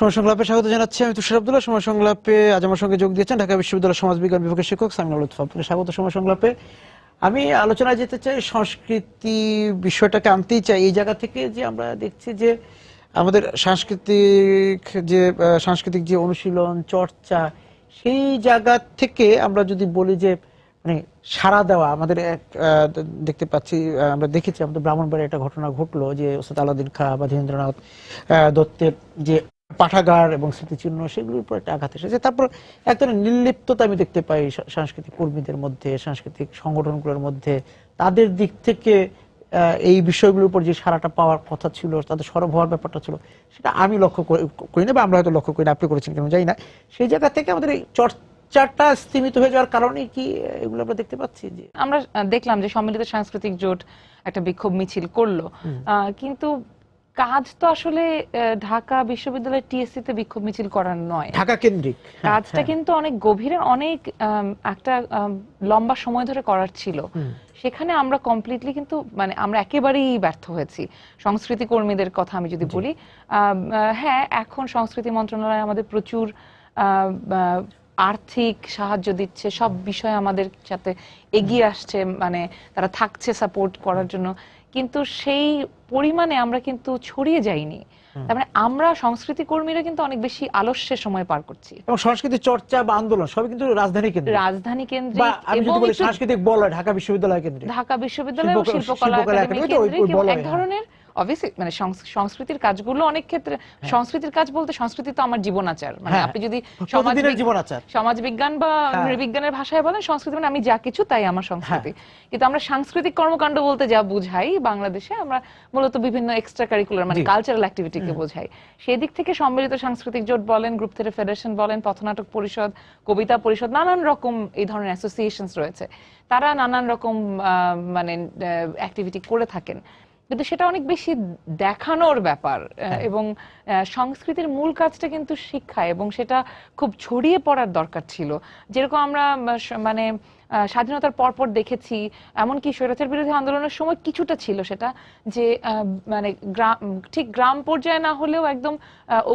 সময় সংলাপে স্বাগত জানাচ্ছি। আমি তুষার আব্দুল্লাহ। সময় সংলাপে আজ আমার সঙ্গে যোগ দিয়েছেন ঢাকা বিশ্ববিদ্যালয়ের সমাজবিজ্ঞান বিভাগের শিক্ষক সামিনা লুৎফা। আপনাকে স্বাগত সময় সংলাপে। আমি আলোচনায় যেতে চাই, সংস্কৃতি বিষয়টাকে আনতেই চাই এই জায়গা থেকে যে আমরা দেখছি যে আমাদের সাংস্কৃতিক যে অনুশীলন চর্চা, সেই জায়গা থেকে আমরা যদি বলি যে মানে সাড়া দেওয়া আমাদের দেখতে পাচ্ছি, আমরা দেখেছি আমাদের ব্রাহ্মণবাড়ির একটা ঘটনা ঘটলো যে ওস্তাদ আলাউদ্দিন খাঁ বা ধীরেন্দ্রনাথ দত্তের যে পাঠাগার এবং স্মৃতিচিহ্ন, সেগুলোর উপর একটা আঘাত এসেছে। তারপর এক ধরনের নির্লিপ্ততা আমি দেখতে পাই সাংস্কৃতিক কর্মীদের মধ্যে, সাংস্কৃতিক সংগঠনগুলোর মধ্যে। তাদের দিক থেকে এই বিষয়গুলোর উপর যে সারাটা পাওয়ার কথা ছিল, তাদের সরব হওয়ার ব্যাপারটা ছিল, সেটা আমি লক্ষ্য করি না, বা আমরা হয়তো লক্ষ্য করি না, আপনি করেছেন কেন জানি না। সেই জায়গা থেকে আমাদের এই চর্চাটা স্তীমিত হয়ে যাওয়ার কারণে কি এগুলো আমরা দেখতে পাচ্ছি? যে আমরা দেখলাম যে সম্মিলিত সাংস্কৃতিক জোট একটা বিক্ষোভ মিছিল করলো, কিন্তু কাজ তো আসলে ঢাকা বিশ্ববিদ্যালয়ের টিএসসি তে বিক্ষোভ মিছিল করার নয়, ঢাকা কেন্দ্রিক কাজটা কিন্তু অনেক গভীরে, অনেক একটা লম্বা সময় ধরে করার ছিল। সেখানে আমরা কমপ্লিটলি কিন্তু মানে আমরা একেবারেই ব্যর্থ হয়েছি। সংস্কৃতি কর্মীদের কথা আমি যদি বলি, হ্যাঁ, এখন সংস্কৃতি মন্ত্রণালয় আমাদের প্রচুর আর্থিক সাহায্য দিচ্ছে, সব বিষয়ে আমাদের সাথে এগিয়ে আসছে, মানে তারা থাকছে সাপোর্ট করার জন্য, কিন্তু সেই পরিমাণে আমরা কিন্তু ছড়িয়ে যাইনি। তার মানে আমরা সংস্কৃতি কর্মীরা কিন্তু অনেক বেশি আলস্যের সময় পার করছি। এবং সংস্কৃতি চর্চা বা আন্দোলন সবই কিন্তু রাজধানী কেন্দ্রিক, এবং সাংস্কৃতিক বলয় ঢাকা বিশ্ববিদ্যালয় কেন্দ্রিক, ঢাকা বিশ্ববিদ্যালয় ও শিল্পকলা একাডেমি কেন্দ্রিক এক ধরনের অবভিয়াসলি মানে সংস্কৃতির কাজগুলো অনেক ক্ষেত্রে সংস্কৃতির কাজ বলতে সংস্কৃতি তো আমার জীবনাচার, মানে আপনি যদি সমাজবিজ্ঞান বা নৃবিজ্ঞানের ভাষায় বলেন সংস্কৃতি মানে আমি যা কিছু তাই আমার সংস্কৃতি। কিন্তু আমরা সাংস্কৃতিক কর্মকাণ্ড বলতে যা বুঝাই বাংলাদেশে, আমরা মূলত বিভিন্ন এক্সট্রা কারিকুলার মানে কালচারাল অ্যাক্টিভিটিকে বোঝাই। সেই দিক থেকে সম্মিলিত সাংস্কৃতিক জোট বলেন, গ্রুপ থিয়েটার ফেডারেশন বলেন, পথনাটক পরিষদ, কবিতা পরিষদ, নানান রকম এই ধরনের অ্যাসোসিয়েশনস রয়েছে, তারা নানান রকম মানে অ্যাক্টিভিটি করে থাকেন। কিন্তু সেটা অনেক বেশি দেখানোর ব্যাপার, এবং সংস্কৃতির মূল কাজটা কিন্তু শিক্ষা, এবং সেটা খুব ছড়িয়ে পড়ার দরকার ছিল। যেরকম আমরা মানে স্বাধীনতার পরপর দেখেছি, এমনকি স্বৈরাচার বিরোধী আন্দোলনের সময় কিছুটা ছিল সেটা, যে মানে ঠিক গ্রাম পর্যায়ে না হলেও একদম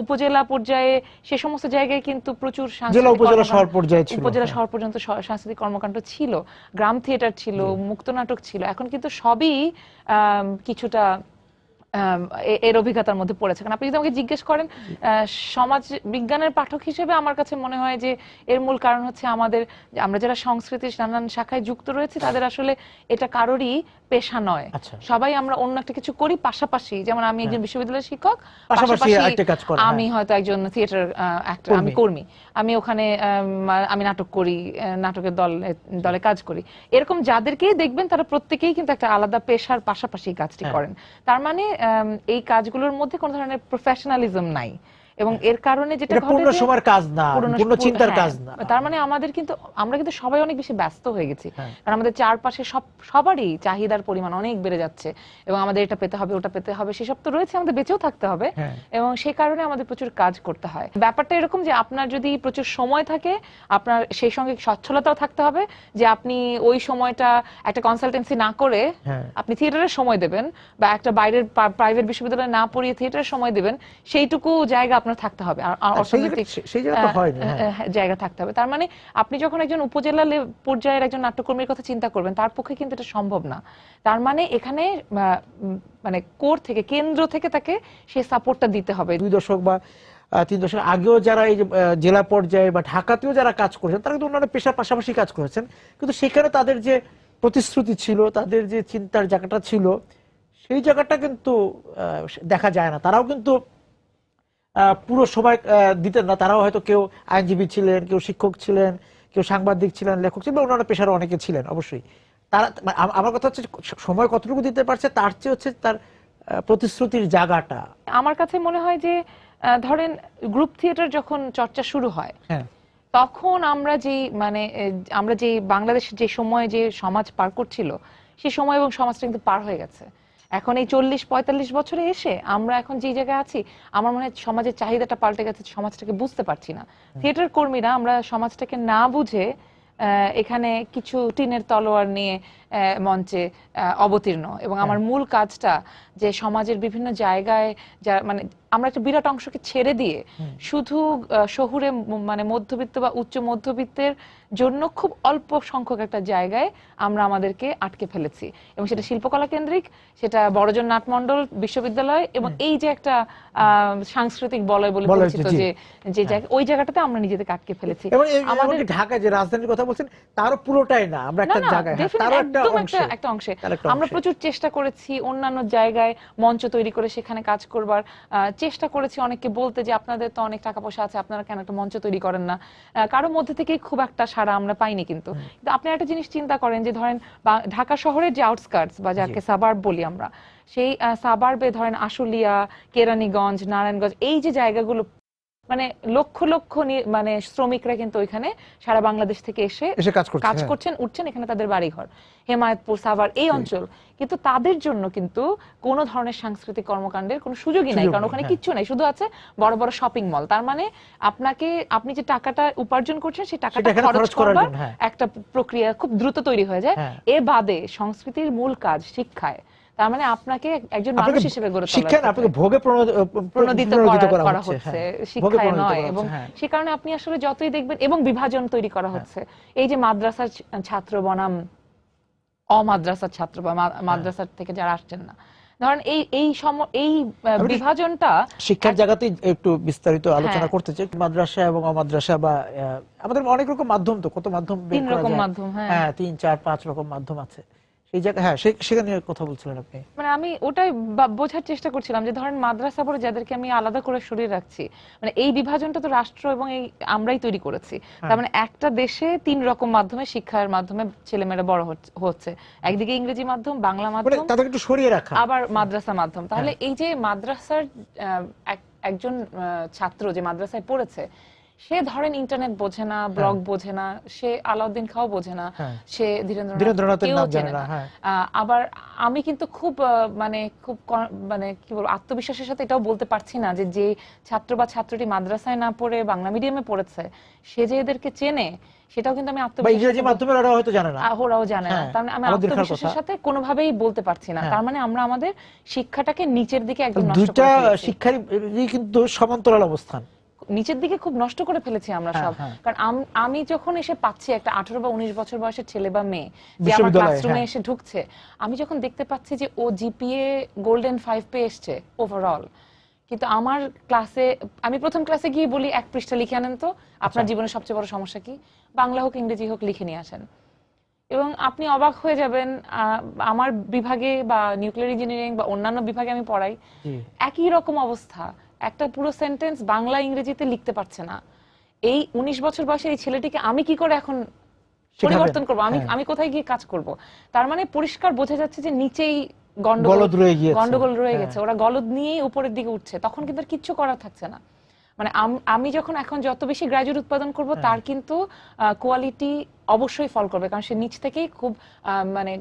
উপজেলা পর্যায়ে সে সমস্ত জায়গায় কিন্তু প্রচুর উপজেলা শহর পর্যন্ত সাংস্কৃতিক কর্মকাণ্ড ছিল, গ্রাম থিয়েটার ছিল, মুক্তনাটক ছিল। এখন কিন্তু সবই কিছুটা এর অভিজ্ঞতার মধ্যে পড়েছে। কারণ আপনি যদি আমাকে জিজ্ঞেস করেন সমাজ বিজ্ঞানের পাঠক হিসেবে, আমার কাছে মনে হয় যে এর মূল কারণ হচ্ছে আমরা যারা সংস্কৃতির নানান শাখায় যুক্ত রয়েছে, তাদের আসলে এটা কারোরই পেশা নয়। সবাই আমরা অন্য একটা কিছু করি পাশাপাশি। যেমন আমি একজন বিশ্ববিদ্যালয়ের শিক্ষক, পাশাপাশি আমি হয়তো একজন থিয়েটার অ্যাক্টর, আমি কর্মী, আমি ওখানে আমি নাটক করি, নাটকের দলে কাজ করি। এরকম যাদেরকেই দেখবেন তারা প্রত্যেকেই কিন্তু একটা আলাদা পেশার পাশাপাশি কাজটি করেন। তার মানে এই কাজগুলোর মধ্যে কোনো ধরনের প্রফেশনালিজম নাই, এবং এর কারণে যেটা ঘটে পূর্ণ সময়ের কাজ না, পূর্ণ চিন্তার কাজ না। তার মানে আমরা কিন্তু সবাই অনেক বেশি ব্যস্ত হয়ে গেছি, কারণ আমাদের চারপাশে সবারই চাহিদার পরিমাণ অনেক বেড়ে যাচ্ছে, এবং আমাদের এটা পেতে হবে, ওটা পেতে হবে, সেসব তো রয়েছে, আমাদের বেঁচেও থাকতে হবে, এবং সেই কারণে আমাদের প্রচুর কাজ করতে হয়। ব্যাপারটা এরকম যে আপনার যদি প্রচুর সময় থাকে, আপনার সেই সঙ্গে সচ্ছলতাও থাকতে হবে, যে আপনি ওই সময়টা একটা কনসালটেন্সি না করে আপনি থিয়েটারের সময় দেবেন, বা একটা বাইরের প্রাইভেট বিশ্ববিদ্যালয়ে না পড়িয়ে থিয়েটারের সময় দেবেন, সেইটুকু জায়গা আপনার থাকতে হবে, অর্থনৈতিক জায়গা থাকতে হবে। তার মানে আপনি যখন একজন উপজেলা পর্যায়ের একজন নাট্যকর্মীর কথা চিন্তা করবেন, তার পক্ষে কিন্তু এটা সম্ভব না। তার মানে এখানে মানে কোর থেকে, কেন্দ্র থেকে তাকে সেই সাপোর্টটা দিতে হবে। 2 দশক বা 3 দশক আগেও যারা এই জেলা পর্যায়ে বা ঢাকাতেও যারা কাজ করেছেন, তারা কিন্তু অন্যান্য পেশার পাশাপাশি কাজ করেছেন, কিন্তু সেখানে তাদের যে প্রতিশ্রুতি ছিল, তাদের যে চিন্তার জায়গাটা ছিল, সেই জায়গাটা কিন্তু দেখা যায় না। তারাও কিন্তু পুরো সময় দিতেন না। তারাও হয়তো কেউ আইনজীবী ছিলেন, কেউ শিক্ষক ছিলেন, কেউ সাংবাদিক ছিলেন, লেখক ছিলেন, অন্যান্য পেশারও অনেকে ছিলেন। অবশ্যই তারা, আমার কথা হচ্ছে সময় কতটুকু দিতে পারছে তার চেয়ে হচ্ছে তার প্রতিশ্রুতির জায়গাটা। আমার কাছে মনে হয় যে ধরেন গ্রুপ থিয়েটার যখন চর্চা শুরু হয়, তখন আমরা যে বাংলাদেশের যে সময় যে সমাজ পার করছিল, সেই সময় এবং সমাজটা কিন্তু পার হয়ে গেছে। এখন এই 40-45 বছরে এসে আমরা এখন যে জায়গায় আছি, আমার মনে হয় সমাজের চাহিদাটা পাল্টে গেছে, সমাজটাকে বুঝতে পারছি না। থিয়েটার কর্মীরা আমরা সমাজটাকে না বুঝে এখানে কিছু টিনের তলোয়ার নিয়ে মঞ্চে অবতীর্ণ, এবং আমার মূল কাজটা যে সমাজের বিভিন্ন জায়গায় মানে আমরা একটা বিরাট অংশকে ছেড়ে দিয়ে শুধু শহুরে মানে মধ্যবিত্ত বা উচ্চ মধ্যবিত্তের জন্য খুব অল্প সংখ্যক একটা জায়গায় আমরা আমাদেরকে আটকে ফেলেছি, এবং সেটা শিল্পকলা কেন্দ্রিক, সেটা বড়জন নাটমণ্ডল বিশ্ববিদ্যালয়, এবং এই যে একটা সাংস্কৃতিক বলয় বলে পরিচিত যে জায়গা, ওই জায়গাটাতে আমরা নিজেদেরকে আটকে ফেলেছি। আমাদের ঢাকা যে রাজধানীর কথা বলছেন তারও পুরোটাই না, আমরা একটা জায়গায়, তারও একটা অংশে আমরা প্রচুর চেষ্টা করেছি অন্যান্য জায়গায় মঞ্চ তৈরি করে সেখানে কাজ করবার চেষ্টা করেছি, অনেককে বলতে যে আপনাদের তো অনেক টাকা পয়সা আছে, আপনারা কেন একটা মঞ্চ তৈরি করেন না। কারো মধ্যে থেকে খুব একটা সাড়া আমরা পাইনি। কিন্তু আপনি একটা জিনিস চিন্তা করেন যে ধরেন ঢাকা শহরের যে আউটস্কার্টস বা যাকে সাবার্ব বলি আমরা, সেই সাবার্বে ধরেন আশুলিয়া, কেরানীগঞ্জ, নারায়ণগঞ্জ, এই যে জায়গাগুলো মানে লক্ষ লক্ষ মানে শ্রমিকরা কিন্তু ওইখানে সারা বাংলাদেশ থেকে এসে কাজ করছেন, উঠছেন, এখানে তাদের বাড়িঘর, হেমায়তপুর, সাভার, এই অঞ্চল। কিন্তু তাদের জন্য কিন্তু কোনো ধরনের সাংস্কৃতিক কর্মকাণ্ডের কোনো সুযোগই নাই, কারণ ওখানে কিচ্ছু নাই, শুধু আছে বড় বড় শপিং মল। তার মানে আপনি যে টাকাটা উপার্জন করছেন সেই টাকাটা খরচ করবার একটা প্রক্রিয়া খুব দ্রুত তৈরি হয়ে যায়। এ বাদে সংস্কৃতির মূল কাজ শিক্ষায়, তার মানে আপনাকে একজন মানুষ হিসেবে গড়ে তোলা, শিক্ষা আপনাকে ভোগে প্রণোদিত করা হচ্ছে, শিক্ষায় নয়। এবং সে কারণে আপনি আসলে যতই দেখবেন, এবং বিভাজন তৈরি করা হচ্ছে। এই যে মাদ্রাসার ছাত্র বনাম অমাদ্রাসার ছাত্র বা মাদ্রাসার থেকে যারা আসছেন না, ধরেন এই বিভাজনটা শিক্ষার জায়গাতেই একটু বিস্তারিত আলোচনা করতে চাই। মাদ্রাসা এবং অমাদ্রাসা বা আমাদের অনেক রকম মাধ্যম, তো কত মাধ্যম, 3 রকম মাধ্যম, 3, 4, 5 রকম মাধ্যম আছে এই জায়গা। সেখানে কথা বলছিলেন আপনি। মানে আমি ওটাই বোঝার চেষ্টা করছিলাম যে ধরেন মাদ্রাসা পড়ে যাদেরকে আমি আলাদা করে সরিয়ে রাখছি, মানে এই বিভাজনটা তো রাষ্ট্র এবং আমরাই তৈরি করেছি। তার মানে একটা দেশে 3 রকম মাধ্যমে, শিক্ষার মাধ্যমে ছেলেমেয়েরা বড় হচ্ছে, একদিকে ইংরেজি মাধ্যম, বাংলা মাধ্যম, তাদেরকে একটু সরিয়ে রাখা, আবার মাদ্রাসা মাধ্যম। তাহলে এই যে মাদ্রাসার একজন ছাত্র যে মাদ্রাসায় পড়েছে, সে ধরেন ইন্টারনেট বোঝে না, ব্লগ বোঝে না, সে আলাউদ্দিন খাও বোঝে না, সে ধীরেন্দ্রনাথের নাম জানে না। আবার আমি কিন্তু খুব মানে কি বলবো, আত্মবিশ্বাসের সাথে এটাও বলতে পারছি না যে ছাত্র বা ছাত্রীটি মাদ্রাসায় না পড়ে বাংলা মিডিয়ামে পড়েছে, সে যে এদেরকে চেনে, সেটাও কিন্তু আমি ওরাও জানে না। তার মানে আমি আত্মবিশ্বাসের সাথে কোনোভাবেই বলতে পারছি না। তার মানে আমরা আমাদের শিক্ষাটাকে নিচের দিকে একদম নষ্ট করে ফেলেছি। শিক্ষার কিন্তু সমান্তরাল অবস্থান, নিচের দিকে খুব নষ্ট করে ফেলেছি আমরা সব। কারণ আমি যখন এসে পাচ্ছি একটা 18 বা 19 বছর বয়সের ছেলে বা মেয়ে যে আমার ক্লাসরুমে এসে ঢুকছে, আমি যখন দেখতে পাচ্ছি যে ও জিপিএ গোল্ডেন 5 পেয়ে এসছে ওভারঅল, কিন্তু আমার ক্লাসে আমি প্রথম ক্লাসে গিয়ে বলি 1 পৃষ্ঠা লিখে আনেন তো, আপনার জীবনের সবচেয়ে বড় সমস্যা কি, বাংলা হোক ইংরেজি হোক লিখে নিয়ে আসেন। এবং আপনি অবাক হয়ে যাবেন, আমার বিভাগে বা নিউক্লিয়ার ইঞ্জিনিয়ারিং বা অন্যান্য বিভাগে আমি পড়াই, একই রকম অবস্থা। একটা পুরো সেন্টেন্স বাংলা ইংরেজিতে লিখতে পারছে না। এই 19 বছর বয়সের এই ছেলেটিকে আমি কি করে এখন পরিবর্তন করব? আমি কোথায় গিয়ে কাজ করব? তার মানে পরিষ্কার বোঝা যাচ্ছে যে নিচেই গন্ডগোল রয়ে গেছে, ওরা গলদ নিয়েই উপরের দিকে উঠছে। তখন কিন্তু আর কিচ্ছু করার থাকছে না। মানে আমি যখন এখন যত বেশি গ্রাজুয়েট উৎপাদন করব, তার কিন্তু কোয়ালিটি অবশ্যই ফল করবে, কারণ সে নিচ থেকেই খুব মানে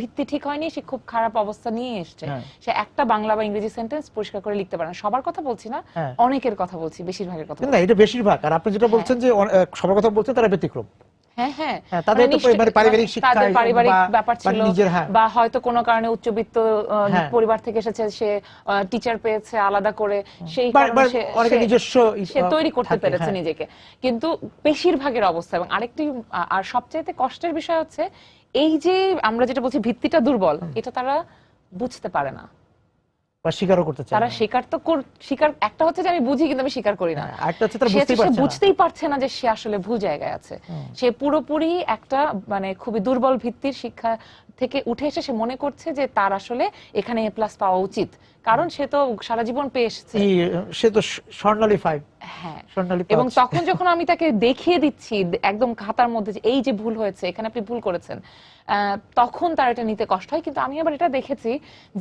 ভিত্তি ঠিক হয়নি, সে খুব খারাপ অবস্থা নিয়ে এসছে। সে একটা বাংলা বা ইংরেজি সেন্টেন্স পরিষ্কার করে লিখতে পারে না। সবার কথা বলছি না, অনেকের কথা বলছি, বেশিরভাগের কথা না, এটা বেশিরভাগ। আর আপনি যেটা বলছেন যে সবার কথা বলছেন, তারা ব্যতিক্রম। তাদের পারিবারিক ব্যাপার ছিল, বা হয়তো কোনো কারণে উচ্চবিত্ত পরিবার থেকে এসেছে, সে টিচার পেয়েছে আলাদা করে, সেই কারণে সে তৈরি করতে পেরেছে নিজেকে। কিন্তু বেশিরভাগের অবস্থা, এবং আরেকটি আর সবচেয়ে কষ্টের বিষয় হচ্ছে এই যে আমরা যেটা বলছি ভিত্তিটা দুর্বল, এটা তারা বুঝতে পারে না বা স্বীকারও করতে চায় না। তারা স্বীকার একটা হচ্ছে যে আমি বুঝি কিন্তু আমি স্বীকার করি না, সে বুঝতেই পারছে না যে সে আসলে ভুল জায়গায় আছে। সে পুরোপুরি একটা মানে খুবই দুর্বল ভিত্তির শিক্ষা থেকে উঠে এসে সে মনে করছে যে তার আসলে এখানে A+ পাওয়া উচিত, কারণ সে তো সারা জীবন পেয়ে এসেছে, সে তো স্বর্ণালী 5। এবং তখন যখন আমি তাকে দেখিয়ে দিচ্ছি একদম খাতার মধ্যে যে এই যে ভুল হয়েছে, এখানে আপনি ভুল করেছেন, তখন তার এটা নিতে কষ্ট হয়। কিন্তু আমি আবার এটা দেখেছি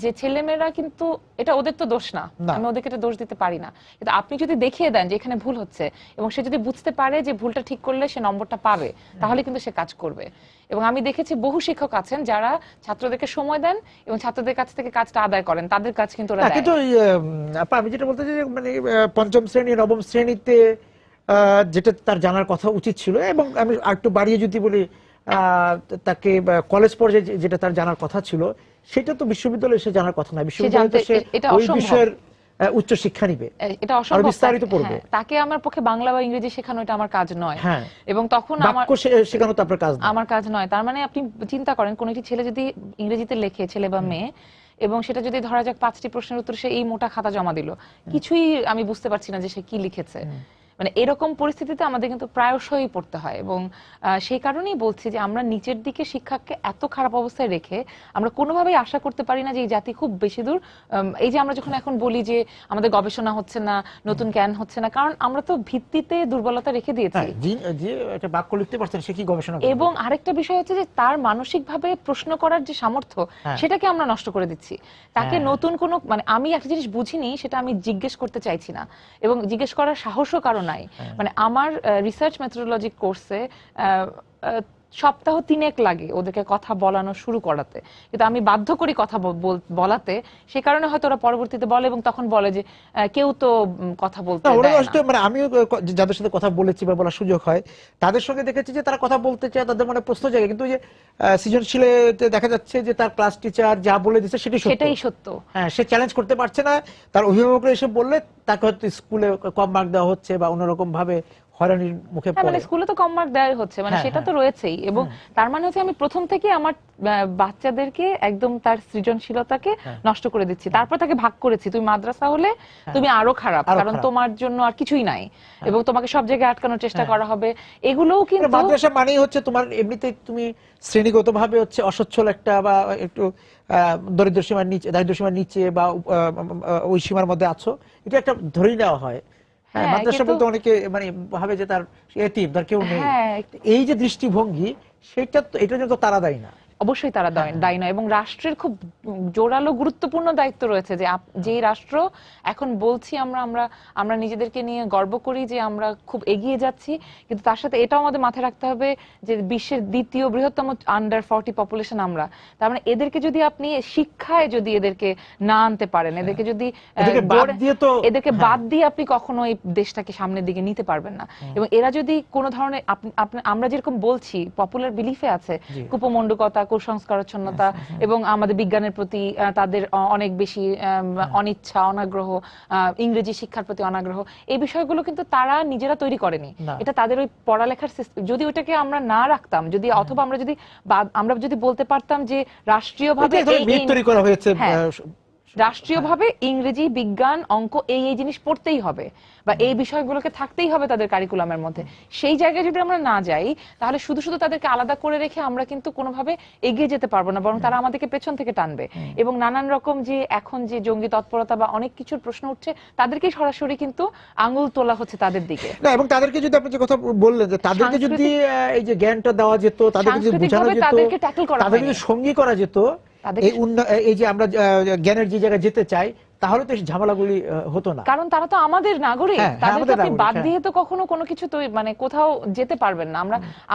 যে ছেলেমেয়েরা কিন্তু এটা ওদের তো দোষ না, আমি ওদেরকে এটা দোষ দিতে পারি না, কিন্তু আপনি যদি দেখিয়ে দেন যে এখানে ভুল হচ্ছে এবং সে যদি বুঝতে পারে যে ভুলটা ঠিক করলে সে নম্বরটা পাবে, তাহলে কিন্তু সে কাজ করবে। এবং আমি দেখেছি বহু শিক্ষক আছেন যারা ছাত্রদেরকে সময় দেন এবং ছাত্রদের কাছ থেকে কাজটা আদায় করেন, তাদের কাজ কিন্তু ওরা দেয়। কিন্তু আমি যেটা বলতে চাই, মানে 5ম শ্রেণী 9ম শ্রেণীতে যেটা তার জানার কথা উচিত ছিল, এবং আমি আরেকটু বাড়িয়ে যদি বলি তাকে কলেজ পর্যায়ে যেটা তার জানার কথা ছিল, সেটা তো বিশ্ববিদ্যালয়ে সে জানার কথা না। বিশ্ববিদ্যালয়ে ওই বিষয়ের উচ্চ শিক্ষা নিবে, এটা অসম্ভব, বিস্তারিত পড়বে। তাকে আমার পক্ষে বাংলা বা ইংরেজি শেখানো এটা আমার কাজ নয়। এবং তখন আমার শেখানো তো আপনার কাজ নয়, আমার কাজ নয়। তার মানে আপনি চিন্তা করেন কোন একটি ছেলে যদি ইংরেজিতে লেখে, ছেলে বা মেয়ে, এবং সেটা যদি ধরা যাক 5টি প্রশ্নের উত্তর সে এই মোটা খাতা জমা দিল, কিছুই আমি বুঝতে পারছি না যে সে কি লিখেছে। মানে এরকম পরিস্থিতিতে আমাদের কিন্তু প্রায়শই পড়তে হয়। এবং সেই কারণেই বলছি যে আমরা নিচের দিকে শিক্ষাকে এত খারাপ অবস্থায় রেখে আমরা কোনোভাবেই আশা করতে পারি না যে এই জাতি খুব বেশি দূর, এই যে আমরা যখন এখন বলি যে আমাদের গবেষণা হচ্ছে না, নতুন জ্ঞান হচ্ছে না, কারণ আমরা তো ভিত্তিতে দুর্বলতা রেখে দিয়েছি। যে একটা বাক্য লিখতে পারছেন সে কি গবেষণা করবে? এবং আরেকটা বিষয় হচ্ছে যে তার মানসিকভাবে প্রশ্ন করার যে সামর্থ্য সেটাকে আমরা নষ্ট করে দিচ্ছি। তাকে নতুন কোনো, মানে আমি একটা জিনিস বুঝিনি সেটা আমি জিজ্ঞেস করতে চাইছি না, এবং জিজ্ঞেস করার সাহসও কারণ নাই। মানে আমার রিসার্চ মেথোডোলজি কোর্সে সপ্তাহ 3 লাগে ওদেরকে কথা বলানো শুরু করাতে, কিন্তু আমি বাধ্য করি কথা বলাতে। সে কারণে হয়তো ওরা পরবর্তীতে বলে, এবং তখন বলে যে কেউ তো কথা বলতে দেয় না। মানে আমিও যাদের সাথে কথা বলেছি বা বলার সুযোগ হয় তাদের সঙ্গে দেখেছি যে তারা কথা বলতে চায়, তাদের মনে প্রশ্ন জাগে, কিন্তু যে সৃজনশীলে দেখা যাচ্ছে যে তার ক্লাস টিচার যা বলে দিচ্ছে সেটাই সত্য। হ্যাঁ, সে চ্যালেঞ্জ করতে পারছে না। তার অভিভাবকরা এসে বললে তাকে হয়তো স্কুলে কম মার্ক দেওয়া হচ্ছে বা অন্যরকম ভাবে হয়রানির মুখে পড়ে। মানে স্কুলে তো কম মার্ক দেওয়াই হচ্ছে, মানে সেটা তো রয়েছেই। এবং তার মানে হচ্ছে আমি প্রথম থেকে আমার বাচ্চাদেরকে একদম তার সৃজনশীলতাকে নষ্ট করে দিচ্ছি। তারপর তাকে ভাগ করেছি, তুমি মাদ্রাসা হলে তুমি আরো খারাপ, কারণ তোমার জন্য আর কিছুই নাই, এবং তোমাকে সব জায়গায় আটকানোর চেষ্টা করা হবে। এগুলোও কিন্তু মাদ্রাসা মানেই হচ্ছে তোমার এমনিতে তুমি শ্রেণীগতভাবে হচ্ছে অসচ্ছল একটা বা একটু দারিদ্র সীমার নিচে বা ওই সীমার মধ্যে আছো, এটা একটা ধরেই নেওয়া হয়। মাদ্রাসা বলতে অনেকে মানে ভাবে যে তার এতিম, তার কেউ নেই। এই যে দৃষ্টিভঙ্গি, সেটা এটার জন্য তারা দায়ী না, অবশ্যই তারা দায়ী নয়। এবং রাষ্ট্রের খুব জোরালো গুরুত্বপূর্ণ দায়িত্ব রয়েছে যে রাষ্ট্র এখন বলছি আমরা নিজেদেরকে নিয়ে গর্ব করি যে আমরা খুব এগিয়ে যাচ্ছি, কিন্তু তার সাথে এটাও আমাদের মাথায় রাখতে হবে যে বিশ্বের দ্বিতীয় বৃহত্তম আন্ডার 40 পপুলেশন আমরা। তার মানে এদেরকে যদি আপনি শিক্ষায় যদি এদেরকে না আনতে পারেন, এদেরকে যদি এদেরকে বাদ দিয়ে আপনি কখনো এই দেশটাকে সামনের দিকে নিতে পারবেন না। এবং এরা যদি কোনো ধরনের আমরা যেরকম বলছি পপুলার বিলিফে আছে কুপমণ্ডকতা, কুসংস্কারাচ্ছন্নতা এবং আমাদের বিজ্ঞানের প্রতি তাদের অনেক বেশি অনিচ্ছা, অনাগ্রহ, ইংরেজি শিক্ষার প্রতি অনাগ্রহ, এই বিষয়গুলো কিন্তু তারা নিজেরা তৈরি করেনি। এটা তাদের ওই পড়ালেখার সিস্টেম। যদি ওটাকে আমরা না রাখতাম, যদি অথবা আমরা যদি বলতে পারতাম যে রাষ্ট্রীয়ভাবে রাষ্ট্রীয়ভাবে ইংরেজি, বিজ্ঞান, অঙ্ক এই জিনিস পড়তেই হবে বা এই বিষয়গুলোকে থাকতেই হবে তাদের কারিকুলামের মধ্যে, সেই জায়গায় যদি আমরা না যাই তাহলে শুধু শুধু তাদেরকে আলাদা করে রেখে আমরা কিন্তু কোনোভাবে এগিয়ে যেতে পারবো না, বরং তারা আমাদেরকে পেছন থেকে টানবে। এবং নানান রকম যে এখন যে জঙ্গি তৎপরতা বা অনেক কিছুর প্রশ্ন উঠছে, তাদেরকেই সরাসরি কিন্তু আঙুল তোলা হচ্ছে তাদের দিকে। না, এবং তাদেরকে যদি আপনি যে কথা বললেন যে তাদেরকে যদি এই যে জ্ঞানটা দেওয়া যেত, তাদেরকে যদি বোঝানো যেত, তাদেরকে যদি সঙ্গী করা যেত, এই যে আমরা জ্ঞানের যে জায়গায় যেতে চাই, তাহলে তো এই ঝামেলাগুলি হতো না। কারণ তারা তো আমাদের নাগরিক, তাদেরকে আপনি বাদ দিয়ে তো কখনো কোনো কিছু তো মানে কোথাও যেতে পারবেন না।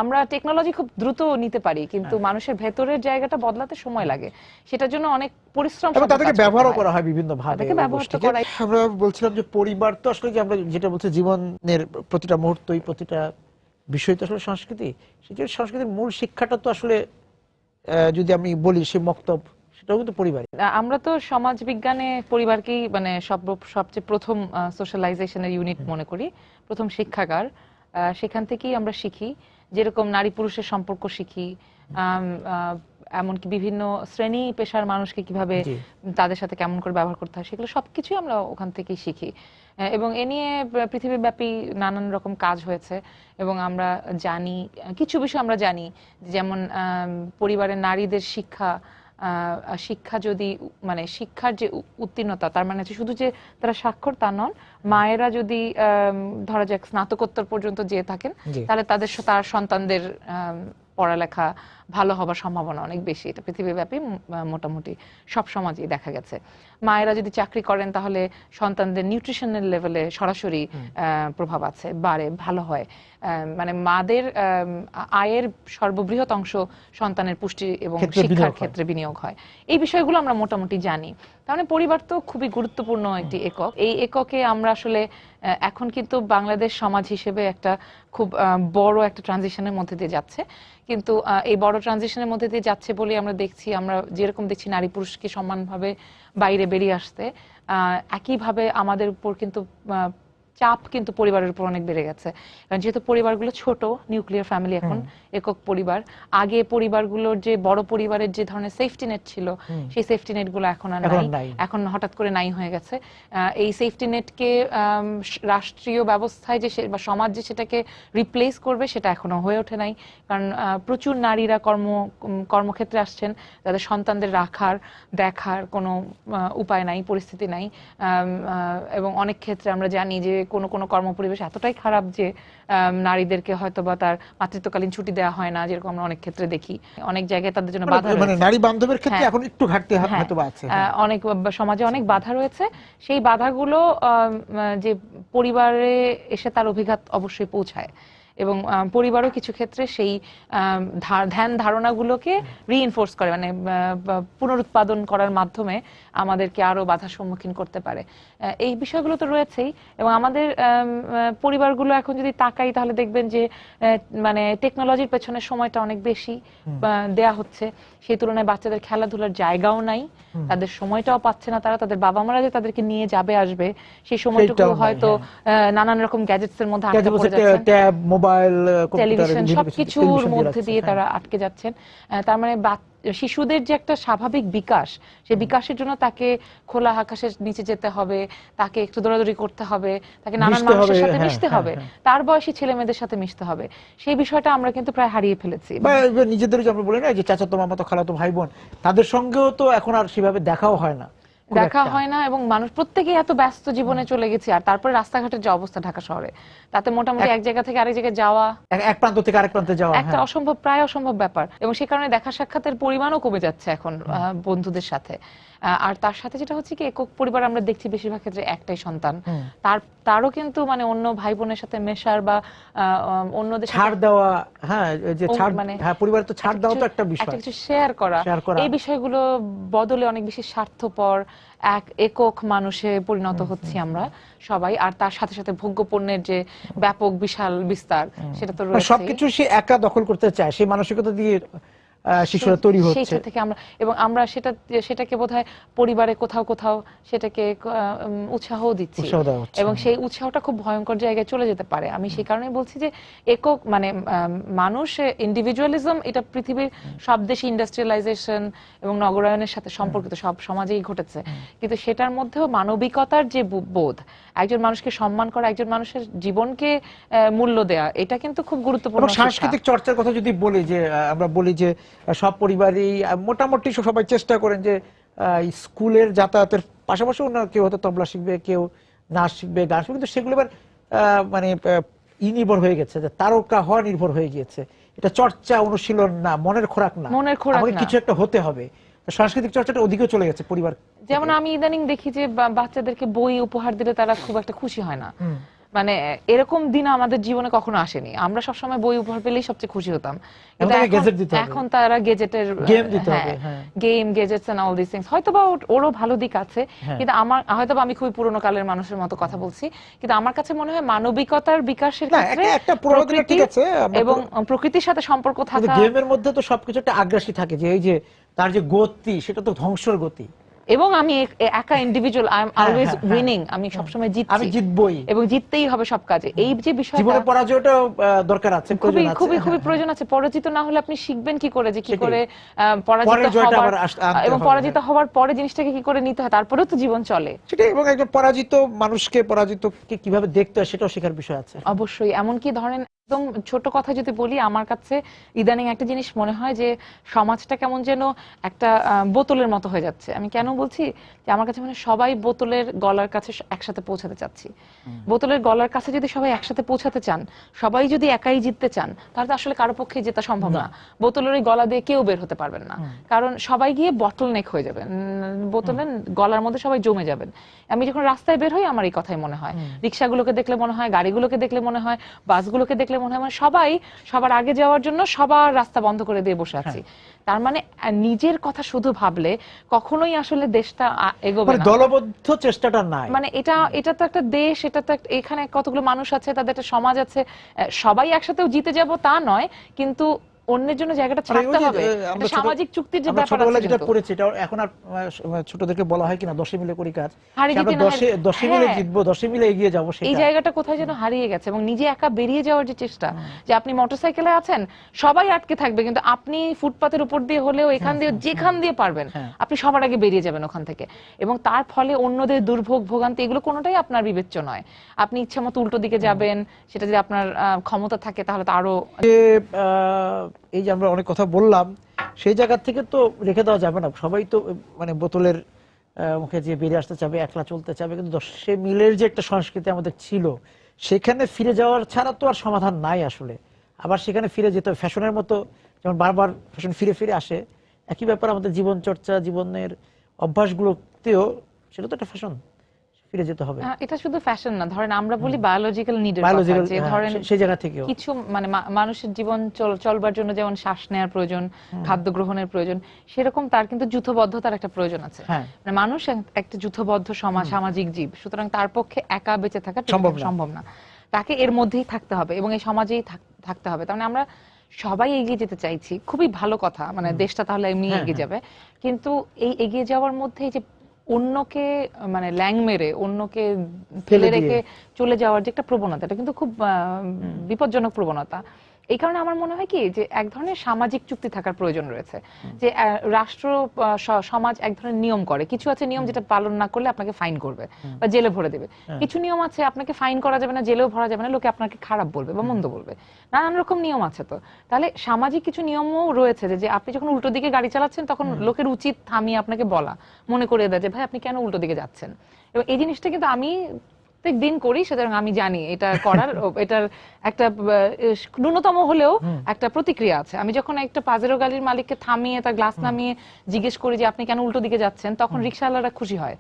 আমরা টেকনোলজি খুব দ্রুত নিতে পারি, কিন্তু মানুষের ভেতরের জায়গাটা বদলাতে সময় লাগে, সেটার জন্য অনেক পরিশ্রম, এবং তাদেরকে ব্যবহারও করা হয় বিভিন্ন ভাবে। আমরা বলছিলাম যে পরিবার তো আসলে যে আমরা যেটা বলছি জীবনের প্রতিটা মুহূর্তই, প্রতিটা বিষয় তো আসলে সংস্কৃতি। সেই সংস্কৃতির মূল শিক্ষাটা তো আসলে যদি আমি বলি সে মক্তব, সেটাও কিন্তু পরিবার। আমরা তো সমাজ বিজ্ঞানে পরিবারকেই মানে সবচেয়ে প্রথম সোশ্যালাইজেশনের ইউনিট মনে করি, প্রথম শিক্ষাগার। সেখান থেকেই আমরা শিখি, যেরকম নারী পুরুষের সম্পর্ক শিখি, এমনকি বিভিন্ন শ্রেণী পেশার মানুষকে কিভাবে তাদের সাথে কেমন করে ব্যবহার করতে হয়, সেগুলো সবকিছুই আমরা ওখান থেকেই শিখি। এবং এ নিয়ে পৃথিবীব্যাপী নানান রকম কাজ হয়েছে, এবং আমরা জানি কিছু বিষয় আমরা জানি, যেমন পরিবারের নারীদের শিক্ষা যদি মানে শিক্ষার যে উত্তীর্ণতা, তার মানে শুধু যে তারা সাক্ষর তা নন, মায়েরা যদি ধরা যাক স্নাতকোত্তর পর্যন্ত যেয়ে থাকেন, তাহলে তার সন্তানদের পড়ালেখা ভালো হবার সম্ভাবনা অনেক বেশি। এটা পৃথিবীব্যাপী মোটামুটি সব সমাজেই দেখা গেছে। মায়েরা যদি চাকরি করেন তাহলে সন্তানদের নিউট্রিশনাল লেভেলে সরাসরি প্রভাব আছে, বাড়ে, ভালো হয়। মানে মাদের আয়ের সর্ববৃহৎ অংশ সন্তানের পুষ্টি এবং শিক্ষার ক্ষেত্রে বিনিয়োগ হয়। এই বিষয়গুলো আমরা মোটামুটি জানি। তার মানে পরিবার তো খুবই গুরুত্বপূর্ণ একটি একক। এই এককে আমরা আসলে এখন কিন্তু বাংলাদেশ সমাজ হিসেবে একটা খুব বড় একটা ট্রানজিশনের মধ্যে দিয়ে যাচ্ছে, কিন্তু এই বড় ট্রানজিশনের মধ্যে দিয়ে যাচ্ছে বলে আমরা দেখছি, আমরা যেরকম দেখছি নারী পুরুষকে সমানভাবে বাইরে বেরিয়ে আসতে, একইভাবে আমাদের উপর কিন্তু চাপ কিন্তু পরিবারের উপর অনেক বেড়ে গেছে। কারণ যেহেতু পরিবারগুলো ছোট, নিউক্লিয়ার ফ্যামিলি, এখন একক পরিবার। আগে পরিবারগুলোর যে বড় পরিবারের যে ধরনের সেফটি নেট ছিল, সেই সেফটি নেট গুলো এখন আর নাই, এখন হঠাৎ করে নাই হয়ে গেছে। এই সেফটি নেটকে রাষ্ট্রীয় ব্যবস্থায় যে বা সমাজ যে সেটাকে রিপ্লেস করবে, সেটা এখনো হয়ে ওঠে নাই। কারণ প্রচুর নারীরা কর্মক্ষেত্রে আসছেন, তাদের সন্তানদের রাখার দেখার কোনো উপায় নাই, পরিস্থিতি নাই। এবং অনেক ক্ষেত্রে আমরা জানি যে কোনো কোনো কর্মপরিবেশ এতটাই খারাপ যে নারীদেরকে হয়তো বা তার মাতৃত্বকালীন ছুটি দেওয়া হয় না, যেরকম আমরা অনেক ক্ষেত্রে দেখি। অনেক জায়গায় তাদের জন্য বাধা রয়েছে, মানে নারী বান্ধবের ক্ষেত্রে এখন একটু ঘাটতি হয়তো আছে, অনেক সমাজে অনেক বাধা রয়েছে। সেই বাধাগুলো যে পরিবারে এসে তার অভিঘাত অবশ্যই পৌঁছায়, এবং পরিবারও কিছু ক্ষেত্রে সেই ধ্যান ধারণাগুলোকে রিইনফোর্স করে, মানে পুনরুৎপাদন করার মাধ্যমে আমাদেরকে আরো বাধার সম্মুখীন করতে পারে। এই বিষয়গুলো তো রয়েছেই। এবং আমাদের পরিবারগুলো এখন যদি তাকাই, তাহলে দেখবেন যে মানে টেকনোলজির পেছনে সময়টা অনেক বেশি দেয়া হচ্ছে। সেই তুলনায় বাচ্চাদের খেলাধুলার জায়গাও নাই, তাদের সময়টাও পাচ্ছে না তারা। তাদের বাবা মারা যে তাদেরকে নিয়ে যাবে আসবে, সেই সময়টুকু হয়তো নানান রকম গ্যাজেটস এর মধ্যে আটকে পড়ে যাচ্ছেন, ট্যাব, মোবাইল, টেলিভিশন, সবকিছুর মধ্যে দিয়ে তারা আটকে যাচ্ছেন। তার মানে শিশুদের যে একটা স্বাভাবিক বিকাশ, সেই বিকাশের জন্য তাকে খোলা আকাশের নিচে যেতে হবে, তাকে একটু দৌড়াদৌড়ি করতে হবে, তাকে নানান মানুষের সাথে মিশতে হবে, তার বয়সী ছেলে মেয়েদের সাথে মিশতে হবে। সেই বিষয়টা আমরা কিন্তু প্রায় হারিয়ে ফেলেছি। নিজেদের যে আমরা বলি না যে চাচাতো মামাতো খালাতো ভাই বোন, তাদের সঙ্গেও তো এখন আর সেভাবে দেখাও হয় না, দেখা হয় না। এবং মানুষ প্রত্যেকেই এত ব্যস্ত জীবনে চলে গেছে। আর তারপরে রাস্তাঘাটের যে অবস্থা ঢাকা শহরে, তাতে মোটামুটি এক জায়গা থেকে আরেক জায়গায় যাওয়া, এক প্রান্ত থেকে আরেক প্রান্তে যাওয়া একটা অসম্ভব, প্রায় অসম্ভব ব্যাপার। এবং সে কারণে দেখা সাক্ষাতের পরিমাণও কমে যাচ্ছে এখন বন্ধুদের সাথে। আর তার সাথে যেটা হচ্ছে কি, একক পরিবার আমরা দেখছি বেশিরভাগ ক্ষেত্রে একটাই সন্তান, তারও কিন্তু মানে অন্য ভাই বোনের সাথে মেশার বা অন্যদের ছাড় দেওয়া, যে ছাড়, মানে পরিবারে তো ছাড় দেওয়া তো একটা বিষয়, একটা কিছু শেয়ার করা, এই বিষয়গুলো বদলে অনেক বেশি স্বার্থপর এক একক মানুষে পরিণত হচ্ছি আমরা সবাই। আর তার সাথে সাথে ভোগ্যপণ্যের যে ব্যাপক বিশাল বিস্তার, সেটা তো রয়েছে। সবকিছু সে একা দখল করতে চায়, সেই মানসিকতা দিয়ে শিশুরা তৈরি হচ্ছে। সেইটা থেকে আমরা সেটাকে বোধহয় পরিবারে কোথাও কোথাও সেটাকে উৎসাহ দিচ্ছি, এবং সেই উৎসাহটা খুব ভয়ঙ্কর জায়গায় চলে যেতে পারে। আমি সেই কারণে বলছি যে একক মানে মানুষ ইন্ডিভিজুয়ালিজম, এটা পৃথিবীর সব দেশে ইন্ডাস্ট্রিয়ালাইজেশন এবং নগরায়নের সাথে সম্পর্কিত, সব সমাজেই ঘটেছে। কিন্তু সেটার মধ্যেও মানবিকতার যে বোধ, একজন মানুষকে সম্মান করা, একজন মানুষের জীবনকে মূল্য দেয়া, এটা কিন্তু খুব গুরুত্বপূর্ণ। সাংস্কৃতিক চর্চার কথা যদি বলি, যে আমরা বলি যে সব পরিবারই মোটামুটি সবাই চেষ্টা করেন যে স্কুলের যাতায়াতের পাশাপাশি অন্য কেউ হয়তো তবলা শিখবে, কেউ নাচ শিখবে, গান শিখবে, কিন্তু সেগুলো এবার মানে নির্ভর হয়ে গেছে, যে তারকা হওয়া নির্ভর হয়ে গিয়েছে। এটা চর্চা, অনুশীলন না, মনের খোরাক না, আমাকে কিছু একটা হতে হবে। সাংস্কৃতিক চর্চাটা ওদিকে চলে গেছে পরিবার। যেমন আমি ইদানিং দেখি যে বাচ্চাদেরকে বই উপহার দিলে তারা খুব একটা খুশি হয় না। মানে এরকম দিন আমাদের জীবনে কখনো আসেনি। আমরা সবসময় বই উপহার পেলেই সবচেয়ে খুশি হতাম, এখন তারা গেজেটের game, gadgets and all this things. হয়তোবা ওরও ভালো দিক আছে, কিন্তু হয়তোবা আমি খুবই পুরোনো কালের মানুষের মতো কথা বলছি, কিন্তু আমার কাছে মনে হয় মানবিকতার বিকাশের ক্ষেত্রে এবং প্রকৃতির সাথে সম্পর্ক থাকা, গেমের মধ্যে তো সবকিছু একটা আগ্রাসী থাকে, যে এই যে তার যে গতি, সেটা তো ধ্বংসের গতি। এবং আমি একা individual, I am always winning, আমি সবসময় জিতছি, আমি জিতবই এবং জিততেই হবে সব কাজে। এই যে বিষয়টা, জীবনে পরাজয়টাও দরকার আছে, খুবই খুবই প্রয়োজন আছে। পরাজিত না হলে আপনি শিখবেন কি করে যে কি করে পরাজিত হওয়ার, এবং পরাজিত হওয়ার পরে জিনিসটাকে কি করে নিতে হয়, তারপরেও তো জীবন চলে। সেটাই, এবং একজন পরাজিত মানুষকে পরাজিতকে কিভাবে দেখতে হয় সেটাও শেখার বিষয় আছে অবশ্যই। এমনকি ধরেন একদম ছোট কথা যদি বলি, আমার কাছে ইদানিং একটা জিনিস মনে হয় যে সমাজটা কেমন যেন একটা বোতলের মতো হয়ে যাচ্ছে। আমি কেন বলছি যে আমার কাছে মনে হয় সবাই বোতলের গলার কাছে একসাথে পৌঁছাতে চাচ্ছি। বোতলের গলার কাছে যদি সবাই একসাথে পৌঁছাতে চান, সবাই যদি একাই জিততে চান, তাহলে তো আসলে কারো পক্ষে জেতা সম্ভব না। বোতলের ওই গলা দিয়ে কেউ বের হতে পারবেন না, কারণ সবাই গিয়ে বটল নেক হয়ে যাবেন, বোতলের গলার মধ্যে সবাই জমে যাবেন। আমি যখন রাস্তায় বের হই, আমার এই কথাই মনে হয়। রিক্সাগুলোকে দেখলে মনে হয়, গাড়িগুলোকে দেখলে মনে হয়, বাসগুলোকে দেখলে মনে হয় সবাই সবার আগে যাওয়ার জন্য সবার রাস্তা বন্ধ করে দিয়ে বসে আছি। তার মানে নিজের কথা শুধু ভাবলে কখনোই আসলে দেশটা এগোবে না, দলবদ্ধ চেষ্টাটা নাই। মানে এটা তো একটা দেশ, এটা তো এখানে কতগুলো মানুষ আছে, তাদের একটা সমাজ আছে, সবাই একসাথেও জিতে যাব তা নয়, কিন্তু অন্যের জন্য জায়গাটা ছাড়তে হবে। সামাজিক চুক্তির যে ব্যাপার আছে, যেটা পড়েছি এটা এখন আর ছোটদেরকে বলা হয় কিনা 10 মিলে করি কাজ, আমরা 10 মিলে জিতবো, 10 মিলে এগিয়ে যাবো, এই জায়গাটা কোথায় যেন হারিয়ে গেছে। এবং নিজে একা বেরিয়ে যাওয়ার যে চেষ্টা, যে আপনি মোটরসাইকেলে আছেন, সবাই আটকে থাকবে, কিন্তু আপনি ফুটপাতের উপর দিয়ে হলেও এখান দিয়ে যেখান দিয়ে পারবেন আপনি সবার আগে বেরিয়ে যাবেন ওখান থেকে, এবং তার ফলে অন্যদের দুর্ভোগ ভোগান্তি এগুলো কোনোটাই আপনার বিবেচ্য নয়। আপনি ইচ্ছা মতো উল্টো দিকে যাবেন, সেটা যদি আপনার ক্ষমতা থাকে তাহলে তো আরো। এই যে আমরা অনেক কথা বললাম, সেই জায়গা থেকে তো রেখে দেওয়া যাবে না। সবাই তো মানে বোতলের মুখে যে বেরিয়ে আসতে চাবে, একলা চলতে চাবে, কিন্তু 10 মিলের যে একটা সংস্কৃতি আমাদের ছিল, সেখানে ফিরে যাওয়ার ছাড়া তো আর সমাধান নাই আসলে। আবার সেখানে ফিরে যেতে হবে ফ্যাশনের মতো, যেমন বারবার ফ্যাশন ফিরে ফিরে আসে, একই ব্যাপার আমাদের জীবন চর্চা, জীবনের অভ্যাসগুলোতেও সেটা তো একটা ফ্যাশন, ফিরে যেতে হবে। এটা শুধু ফ্যাশন না, ধরেন আমরা বলি বায়োলজিক্যাল নিডের কথা, যে ধরেন সেই জায়গা থেকে কিছু মানে মানুষের জীবন চলবার জন্য যেমন শ্বাস নেওয়ার প্রয়োজন, খাদ্য গ্রহণের প্রয়োজন, সেরকম তার কিন্তু যূথবদ্ধতার একটা প্রয়োজন আছে। মানে মানুষ একটা যূথবদ্ধ সামাজিক জীব, সুতরাং তার পক্ষে একা বেঁচে থাকা সম্ভব না, তাকে এর মধ্যেই থাকতে হবে এবং এই সমাজেই থাকতে হবে। তার মানে আমরা সবাই এগিয়ে যেতে চাইছি, খুবই ভালো কথা, মানে দেশটা তাহলে এমনি এগিয়ে যাবে, কিন্তু এই এগিয়ে যাওয়ার মধ্যে যে অন্যকে মানে ল্যাং মেরে অন্যকে ফেলে রেখে চলে যাওয়ার যে একটা প্রবণতা, এটা কিন্তু খুব বিপজ্জনক প্রবণতা। এই কারণে আমার মনে হয় কি যে এক ধরনের সামাজিক চুক্তি থাকার প্রয়োজন রয়েছে, যে রাষ্ট্র সমাজ এক ধরনের নিয়ম করে, কিছু আছে নিয়ম যেটা পালন না করলে আপনাকে ফাইন করবে বা জেলে ভরে দেবে, কিছু নিয়ম আছে আপনাকে ফাইন করা যাবে না, জেলেও ভরা যাবে না, লোকে আপনাকে খারাপ বলবে বা মন্দ বলবে, নানান রকম নিয়ম আছে। তো তাহলে সামাজিক কিছু নিয়মও রয়েছে, যে আপনি যখন উল্টো দিকে গাড়ি চালাচ্ছেন তখন লোকের উচিত থামিয়ে আপনাকে বলা, মনে করে দেয় যে ভাই আপনি কেন উল্টো দিকে যাচ্ছেন। এবং এই জিনিসটা কিন্তু আমি প্রত্যেকদিন করি, সুতরাং আমি জানি এটা করার এটার একটা ন্যূনতম হলেও একটা প্রতিক্রিয়া আছে। আমি যখন একটা পাজেরো গাড়ির মালিককে থামিয়ে তার গ্লাস নামিয়ে জিজ্ঞেস করি যে আপনি কেন উল্টো দিকে যাচ্ছেন, তখন রিকশাওয়ালারা খুশি হয়,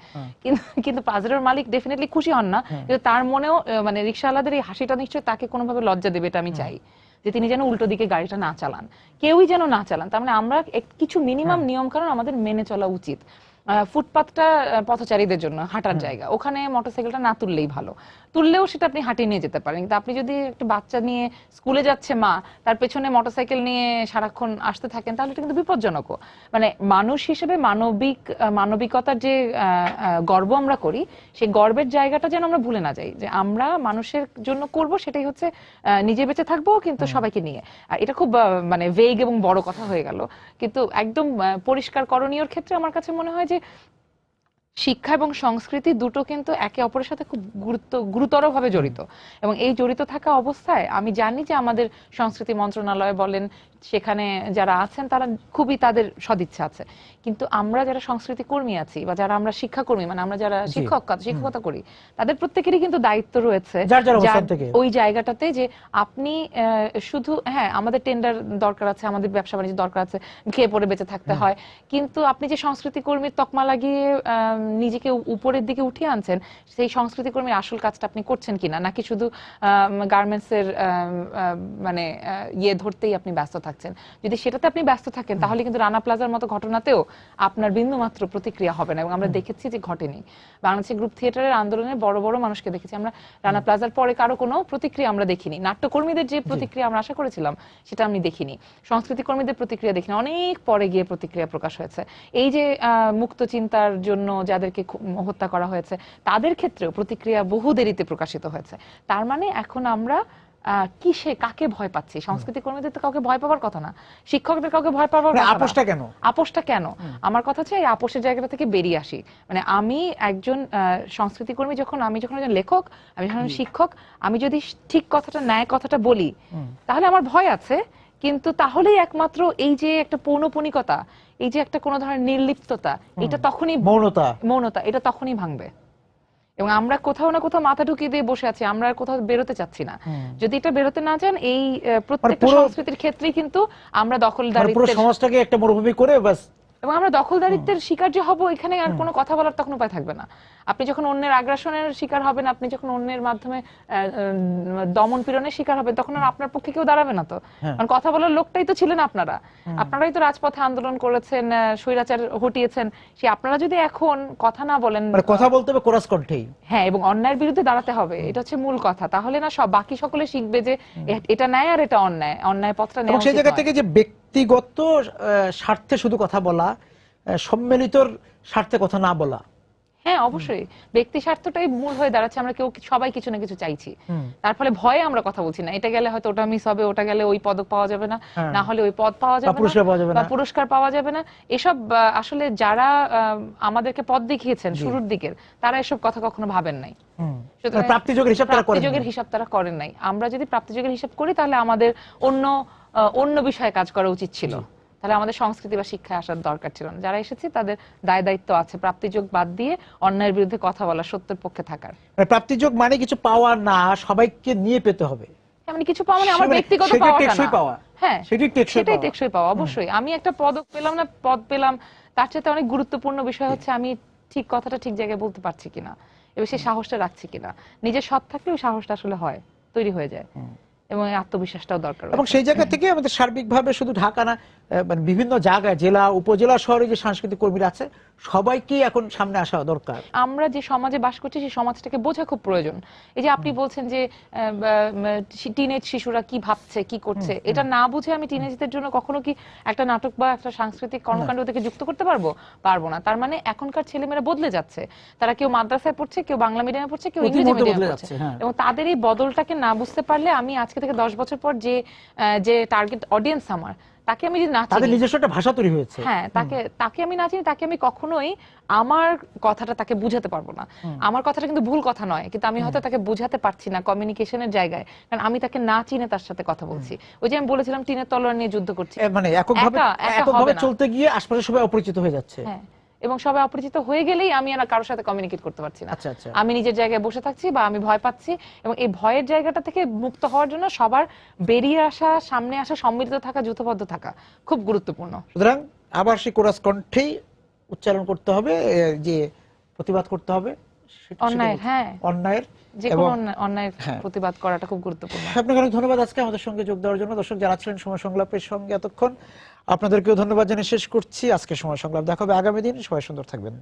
কিন্তু পাজেরোর মালিক ডেফিনেটলি খুশি হন না, কিন্তু তার মনেও মানে রিকশাওয়ালাদের এই হাসিটা নিশ্চয়ই তাকে কোনোভাবে লজ্জা দেবে, এটা আমি চাই যে তিনি যেন উল্টো দিকে গাড়িটা না চালান, কেউই যেন না চালান। তার মানে আমরা কিছু মিনিমাম নিয়ম কানুন আমাদের মেনে চলা উচিত। ফুটপাতটা পথচারীদের জন্য হাঁটার জায়গা, ওখানে মোটরসাইকেলটা না তুললেই ভালো, তুললেও সেটা আপনি হাঁটিয়ে নিয়ে যেতে পারেন, কিন্তু আপনি যদি একটা বাচ্চা নিয়ে স্কুলে যাচ্ছে মা, তার পেছনে মোটরসাইকেল নিয়ে সারাক্ষণ আসতে থাকেন, তাহলে এটা কিন্তু বিপজ্জনক। মানে মানুষ হিসেবে মানবিকতার যে গর্ব আমরা করি, সেই গর্বের জায়গাটা যেন আমরা ভুলে না যাই, যে আমরা মানুষের জন্য করব, সেটাই হচ্ছে নিজে বেঁচে থাকবো কিন্তু সবাইকে নিয়ে। এটা খুব মানে ভেগ এবং বড় কথা হয়ে গেল, কিন্তু একদম পরিষ্কার করণীয়র ক্ষেত্রে আমার কাছে মনে হয় যে শিক্ষা এবং সংস্কৃতি দুটো কিন্তু একে অপরের সাথে খুব গুরুতরভাবে জড়িত, এবং এই জড়িত থাকা অবস্থায় আমি জানি যে আমাদের সংস্কৃতি মন্ত্রণালয় বলেন, সেখানে যারা আছেন তারা খুবই তাদের সদিচ্ছা আছে, কিন্তু আমরা যারা সংস্কৃতি কর্মী আছি বা যারা আমরা শিক্ষাকর্মী, মানে আমরা যারা শিক্ষকতা করি, তাদের প্রত্যেকেরই কিন্তু দায়িত্ব রয়েছে ওই জায়গাটাতে, যে আপনি শুধু আমাদের টেন্ডার দরকার আছে, আমাদের ব্যবসা বাণিজ্য দরকার আছে, খেয়ে পড়ে বেঁচে থাকতে হয়, কিন্তু আপনি যে সংস্কৃতি কর্মীর তকমা লাগিয়ে নিজেকে উপরের দিকে উঠিয়ে আনছেন, সেই সংস্কৃতি কর্মীর আসল কাজটা আপনি করছেন কিনা, নাকি শুধু গার্মেন্টস এর মানে ইয়ে ধরতেই আপনি ব্যস্ত থাকছেন। যদি সেটাতে আপনি ব্যস্ত থাকেন তাহলে কিন্তু রানা প্লাজার মতো ঘটনাতেও আপনার বিন্দু মাত্র প্রতিক্রিয়া হবে না, এবং আমরা দেখেছি যে ঘটেনি। বাংলাদেশের গ্রুপ থিয়েটারের আন্দোলনে বড় বড় মানুষকে দেখেছি আমরা, রানা প্লাজার পরে কারো কোনো প্রতিক্রিয়া আমরা দেখিনি। নাট্যকর্মীদের যে প্রতিক্রিয়া আমরা আশা করেছিলাম সেটা আমি দেখিনি, সংস্কৃতি কর্মীদের প্রতিক্রিয়া দেখিনি, অনেক পরে গিয়ে প্রতিক্রিয়া প্রকাশ হয়েছে। এই যে মুক্ত চিন্তার জন্য যাদেরকে হত্যা করা হয়েছে তাদের ক্ষেত্রেও প্রতিক্রিয়া বহু দেরিতে প্রকাশিত হয়েছে। তার মানে এখন আমরা কাকে ভয় পাচ্ছি? সংস্কৃতি কর্মীদের তো কাউকে ভয় পাওয়ার কথা না, শিক্ষকদের কাউকে ভয় পাওয়ার কথা না। আপোষটা কেন? আমার কথা হচ্ছে এই আপোষের জায়গাটা থেকে বেরিয়ে আসি। মানে আমি একজন সংস্কৃতি কর্মী, আমি যখন একজন লেখক, আমি যখন শিক্ষক, আমি যদি ঠিক কথাটা ন্যায় কথাটা বলি তাহলে আমার ভয় আছে, কিন্তু তাহলেই একমাত্র এই যে একটা পৌনঃপুনিকতা, এই যে একটা কোনো ধরনের নির্লিপ্ততা, এটা তখনই মৌনতা এটা তখনই ভাঙবে। এবং আমরা কোথাও না কোথাও মাথা ঢুকিয়ে দিয়ে বসে আছি, আমরা কোথাও বেরোতে চাচ্ছি না। যদি এটা বেরোতে না চান, এই প্রত্যেকটা সংস্কৃতির ক্ষেত্রেই কিন্তু আমরা দখলদারিত্বের সমাজটাকে একটা মরুভূমি করে বাস এবং আমরা দখলদারিত্বের শিকার যে হব, এখানে আর কোনো কথা বলার তখন উপায় থাকবে না। আপনি যখন অন্যের আগ্রাসনের শিকার হবেন, আপনি যখন অন্যের মাধ্যমে দমন পীড়নের শিকার হবেন, তখন আর আপনার পক্ষে কেউ দাঁড়াবে না তো। কারণ কথা বলার লোকটাই তো ছিলেন আপনারা, আপনারাই তো রাজপথে আন্দোলন করেছেন, স্বৈরাচার হটিয়েছেন। সে আপনারা যদি এখন কথা না বলেন, কথা বলতে হবে কোরাস কণ্ঠেই, হ্যাঁ, এবং অন্যায়ের বিরুদ্ধে দাঁড়াতে হবে, এটা হচ্ছে মূল কথা। তাহলে না সব বাকি সকলে শিখবে যে এটা ন্যায় আর এটা অন্যায়, অন্যায় পথটা নেওয়া। সেই জায়গা থেকে যে ব্যক্তিগত স্বার্থে শুধু কথা বলা, সম্মিলিতর স্বার্থে কথা না বলা, হ্যাঁ অবশ্যই ব্যক্তি স্বার্থটাই মূল হয়ে দাঁড়াচ্ছে। আমরা কেউ সবাই কিছু না কিছু চাইছি, তার ফলে ভয়ে আমরা কথা বলছি না। এটা গেলে হয়তো ওটা মিস হবে, ওটা গেলে ওই পদক পাওয়া যাবে না, না হলে ওই পদ পাওয়া যাবে না, বা পুরস্কার পাওয়া যাবে না। এসব আসলে যারা আমাদেরকে পথ দেখিয়েছেন শুরুর দিকের, তারা এসব কথা কখনো ভাবেন নাই। প্রাপ্তিযোগের হিসাব তারা করেন নাই। আমরা যদি প্রাপ্তিযোগের হিসাব করি, তাহলে আমাদের অন্য বিষয়ে কাজ করা উচিত ছিল। তাহলে আমাদের সংস্কৃতি বা শিক্ষায় আসার দরকার ছিল না। যারা এসেছে তাদের দায় দায়িত্ব আছে প্রাপ্তিযোগ বাদ দিয়ে অন্যায়ের বিরুদ্ধে কথা বলা, সত্যের পক্ষে থাকার। প্রাপ্তিযোগ মানে কিছু পাওয়া না, সবাইকে নিয়ে পেতে হবে। মানে কিছু পাওয়া মানে আমার ব্যক্তিগত পাওয়া, হ্যাঁ সেটাই টেকসই পাওয়া। অবশ্যই আমি একটা পদক পেলাম না, পদ পেলাম, তার চেয়ে অনেক গুরুত্বপূর্ণ বিষয় হচ্ছে আমি ঠিক কথাটা ঠিক জায়গায় বলতে পারছি কিনা, এবং সেই সাহসটা রাখছি কিনা। নিজের সৎ থাকলে ওই সাহসটা আসলে হয়, তৈরি হয়ে যায়, এবং আত্মবিশ্বাসটাও দরকার। এবং সেই জায়গা থেকে আমাদের সার্বিকভাবে শুধু ঢাকা না, মানে বিভিন্ন জায়গায়, জেলা উপজেলা শহরে যে সাংস্কৃতিক কর্মীরা আছে, সবাইকে এখন সামনে আসা দরকার। আমরা যে সমাজে বাস করছি, সেই সমাজটাকে বোঝা খুব প্রয়োজন। এই যে আপনি বলছেন যে টিনেজ শিশুরা কি ভাবছে, কি করছে, এটা না বুঝে আমি টিনেজদের জন্য কখনো কি একটা নাটক বা একটা সাংস্কৃতিক কর্মকাণ্ড থেকে যুক্ত করতে পারবো না। তার মানে এখনকার ছেলেমেয়েরা বদলে যাচ্ছে। তারা কেউ মাদ্রাসায় পড়ছে, কেউ বাংলা মিডিয়ামে পড়ছে, কেউ ইংরেজি মিডিয়ামে পড়ছে, এবং তাদের এই বদলটাকে না বুঝতে পারলে আমি আজকে থেকে 10 বছর পর যে টার্গেট অডিয়েন্স আমার, তাকে আমি যদি না চিনি, তাদের নিজস্ব একটা ভাষা তৈরি হয়েছে, হ্যাঁ, তাকে আমি না চিনি, তাকে আমি কখনোই আমার কথাটা তাকে বুঝাতে পারবো না। আমার কথাটা কিন্তু ভুল কথা নয়, কিন্তু আমি হয়তো তাকে বুঝাতে পারছি না কমিউনিকেশনের জায়গায়, কারণ আমি তাকে না চিনে তার সাথে কথা বলছি। ওই যে আমি বলেছিলাম টিনের তলোয়ার নিয়ে যুদ্ধ করছি, মানে এককভাবে চলতে গিয়ে আশপাশে সবাই অপরিচিত হয়ে যাচ্ছে। হ্যাঁ, এবং সবাই অপরিচিত হয়ে গেলেই আমি আর কারোর সাথে কমিউনিকেট করতে পারছি না। আমি নিজের জায়গায় বসে থাকছি, বা আমি ভয় পাচ্ছি, এবং এই ভয়ের জায়গাটা থেকে মুক্ত হওয়ার জন্য সবার বেরিয়ে আসা, সামনে আসা, সম্মিলিত থাকা, যুথবদ্ধ থাকা খুব গুরুত্বপূর্ণ। সুতরাং আবার সেই কোরাস কণ্ঠেই উচ্চারণ করতে হবে, যে প্রতিবাদ করতে হবে অন্যায়ের, হ্যাঁ, অন্যায়ের, যে কোনো অন্যায়ের প্রতিবাদ করাটা খুব গুরুত্বপূর্ণ। আপনাকে অনেক ধন্যবাদ আজকে আমাদের সঙ্গে যোগ দেওয়ার জন্য। দর্শক যারা ছিলেন সময় সংলাপের সঙ্গে এতক্ষণ, আপনাদেরকেও ধন্যবাদ জানিয়ে শেষ করছি আজকে সময় সংলাপ। দেখা হবে আগামী দিন। সবাই সুন্দর থাকবেন।